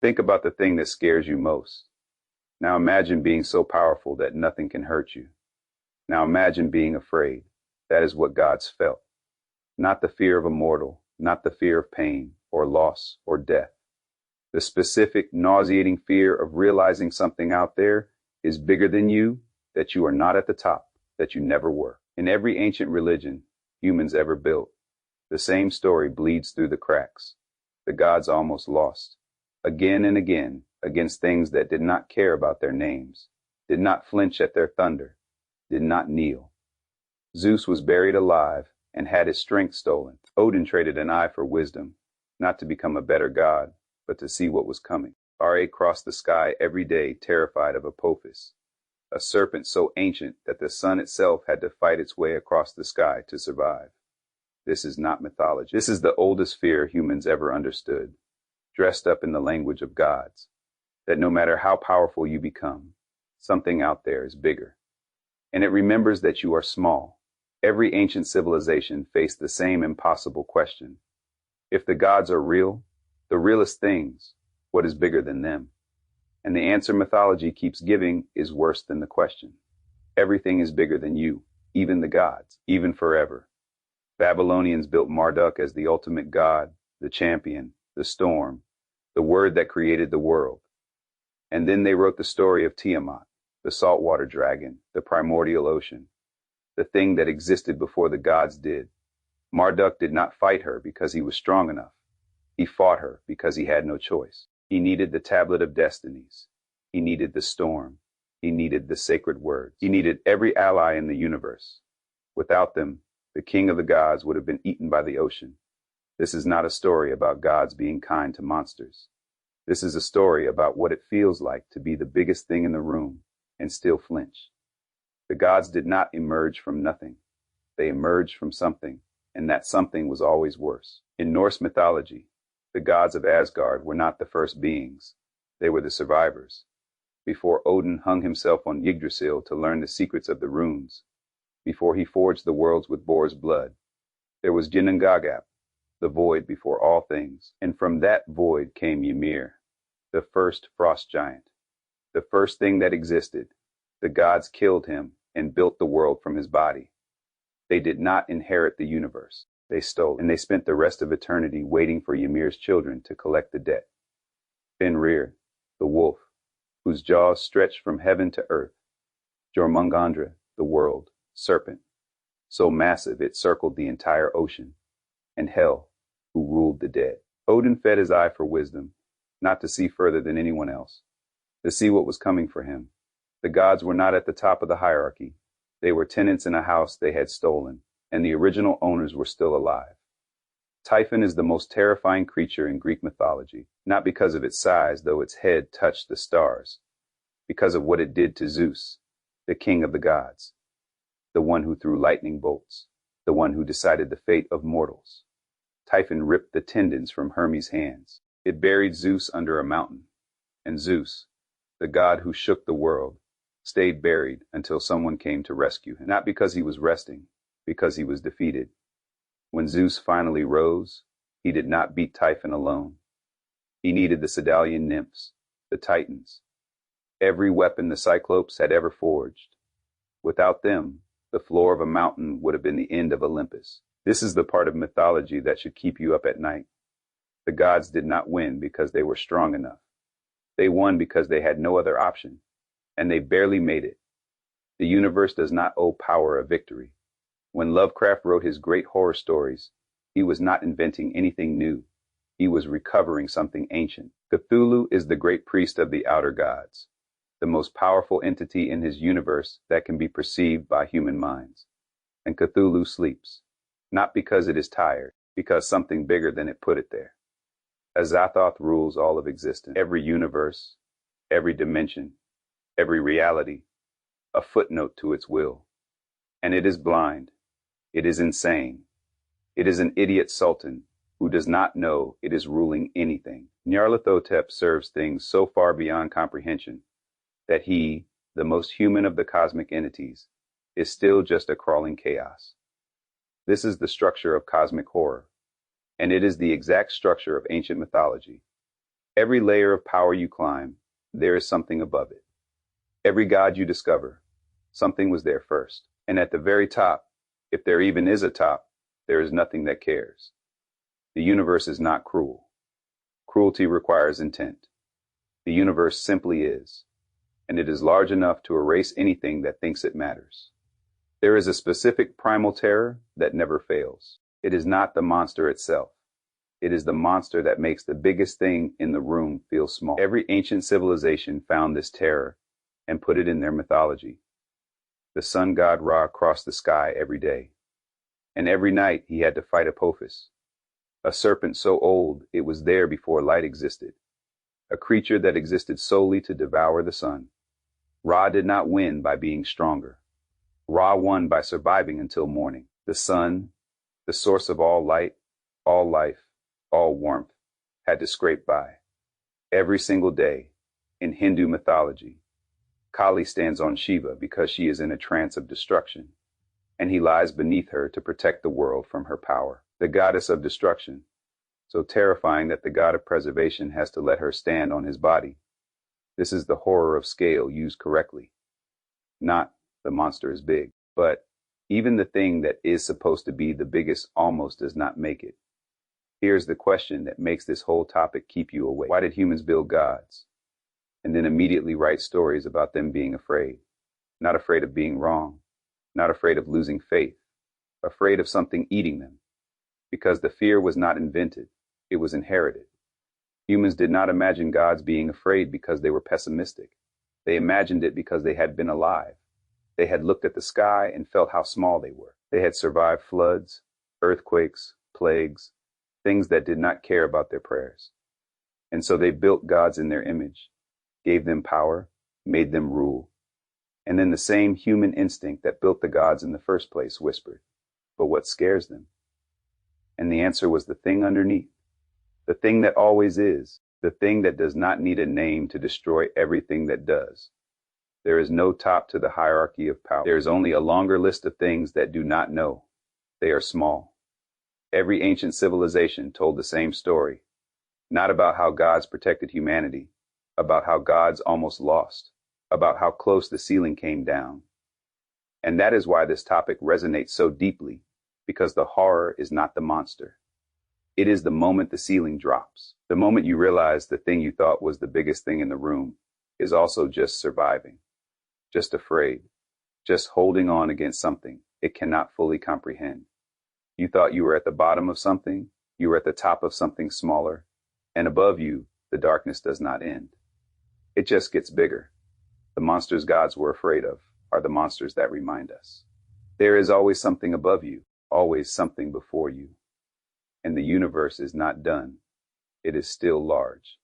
Think about the thing that scares you most. Now imagine being so powerful that nothing can hurt you. Now imagine being afraid. That is what gods felt. Not the fear of a mortal, not the fear of pain or loss or death. The specific, nauseating fear of realizing something out there is bigger than you, that you are not at the top, that you never were. In every ancient religion humans ever built, the same story bleeds through the cracks. The gods almost lost, again and again, against things that did not care about their names, did not flinch at their thunder, did not kneel. Zeus was buried alive and had his strength stolen. Odin traded an eye for wisdom, not to become a better god, but to see what was coming. Ra crossed the sky every day, terrified of Apophis, a serpent so ancient that the sun itself had to fight its way across the sky to survive. This is not mythology. This is the oldest fear humans ever understood, dressed up in the language of gods, that no matter how powerful you become, something out there is bigger. And it remembers that you are small. Every ancient civilization faced the same impossible question. If the gods are real, the realest things, what is bigger than them? And the answer mythology keeps giving is worse than the question. Everything is bigger than you, even the gods, even forever. Babylonians built Marduk as the ultimate god, the champion, the storm, the word that created the world. And then they wrote the story of Tiamat, the saltwater dragon, the primordial ocean, the thing that existed before the gods did. Marduk did not fight her because he was strong enough. He fought her because he had no choice. He needed the tablet of destinies. He needed the storm. He needed the sacred words. He needed every ally in the universe. Without them, the king of the gods would have been eaten by the ocean. This is not a story about gods being kind to monsters. This is a story about what it feels like to be the biggest thing in the room and still flinch. The gods did not emerge from nothing. They emerged from something, and that something was always worse. In Norse mythology, the gods of Asgard were not the first beings. They were the survivors. Before Odin hung himself on Yggdrasil to learn the secrets of the runes, before he forged the worlds with boar's blood, there was Ginnungagap, the void before all things, and from that void came Ymir, the first frost giant, the first thing that existed. The gods killed him and built the world from his body. They did not inherit the universe. They stole, and they spent the rest of eternity waiting for Ymir's children to collect the debt. Fenrir, the wolf, whose jaws stretched from heaven to earth. Jormungandr, the world, serpent, so massive it circled the entire ocean. And Hel, who ruled the dead. Odin fed his eye for wisdom, not to see further than anyone else, to see what was coming for him. The gods were not at the top of the hierarchy. They were tenants in a house they had stolen, and the original owners were still alive. Typhon is the most terrifying creature in Greek mythology, not because of its size, though its head touched the stars, because of what it did to Zeus, the king of the gods, the one who threw lightning bolts, the one who decided the fate of mortals. Typhon ripped the tendons from Hermes' hands. It buried Zeus under a mountain, and Zeus, the god who shook the world, stayed buried until someone came to rescue him, not because he was resting, because he was defeated. When Zeus finally rose, he did not beat Typhon alone. He needed the Cydalian nymphs, the Titans, every weapon the Cyclopes had ever forged. Without them, the floor of a mountain would have been the end of Olympus. This is the part of mythology that should keep you up at night. The gods did not win because they were strong enough. They won because they had no other option, and they barely made it. The universe does not owe power a victory. When Lovecraft wrote his great horror stories, he was not inventing anything new. He was recovering something ancient. Cthulhu is the great priest of the outer gods, the most powerful entity in his universe that can be perceived by human minds. And Cthulhu sleeps, not because it is tired, because something bigger than it put it there. Azathoth rules all of existence, every universe, every dimension, every reality, a footnote to its will. And it is blind. It is insane. It is an idiot sultan who does not know it is ruling anything. Nyarlathotep serves things so far beyond comprehension that he, the most human of the cosmic entities, is still just a crawling chaos. This is the structure of cosmic horror, and it is the exact structure of ancient mythology. Every layer of power you climb, there is something above it. Every god you discover, something was there first. And at the very top, if there even is a top, there is nothing that cares. The universe is not cruel. Cruelty requires intent. The universe simply is, and it is large enough to erase anything that thinks it matters. There is a specific primal terror that never fails. It is not the monster itself. It is the monster that makes the biggest thing in the room feel small. Every ancient civilization found this terror and put it in their mythology. The sun god Ra crossed the sky every day, and every night he had to fight Apophis, a serpent so old it was there before light existed, a creature that existed solely to devour the sun. Ra did not win by being stronger. Ra won by surviving until morning. The sun, the source of all light, all life, all warmth, had to scrape by. Every single day, in Hindu mythology, Kali stands on Shiva because she is in a trance of destruction, and he lies beneath her to protect the world from her power. The goddess of destruction, so terrifying that the god of preservation has to let her stand on his body. This is the horror of scale used correctly. Not the monster is big, but even the thing that is supposed to be the biggest almost does not make it. Here's the question that makes this whole topic keep you awake. Why did humans build gods and then immediately write stories about them being afraid? Not afraid of being wrong, not afraid of losing faith, afraid of something eating them. Because the fear was not invented, it was inherited. Humans did not imagine gods being afraid because they were pessimistic. They imagined it because they had been alive. They had looked at the sky and felt how small they were. They had survived floods, earthquakes, plagues, things that did not care about their prayers. And so they built gods in their image, gave them power, made them rule. And then the same human instinct that built the gods in the first place whispered, "But what scares them?" And the answer was the thing underneath, the thing that always is, the thing that does not need a name to destroy everything that does. There is no top to the hierarchy of power. There is only a longer list of things that do not know. They are small. Every ancient civilization told the same story, not about how gods protected humanity, about how gods almost lost, about how close the ceiling came down. And that is why this topic resonates so deeply, because the horror is not the monster. It is the moment the ceiling drops, the moment you realize the thing you thought was the biggest thing in the room is also just surviving, just afraid, just holding on against something it cannot fully comprehend. You thought you were at the bottom of something, you were at the top of something smaller, and above you, the darkness does not end. It just gets bigger. The monsters gods were afraid of are the monsters that remind us. There is always something above you, always something before you. And the universe is not done. It is still large.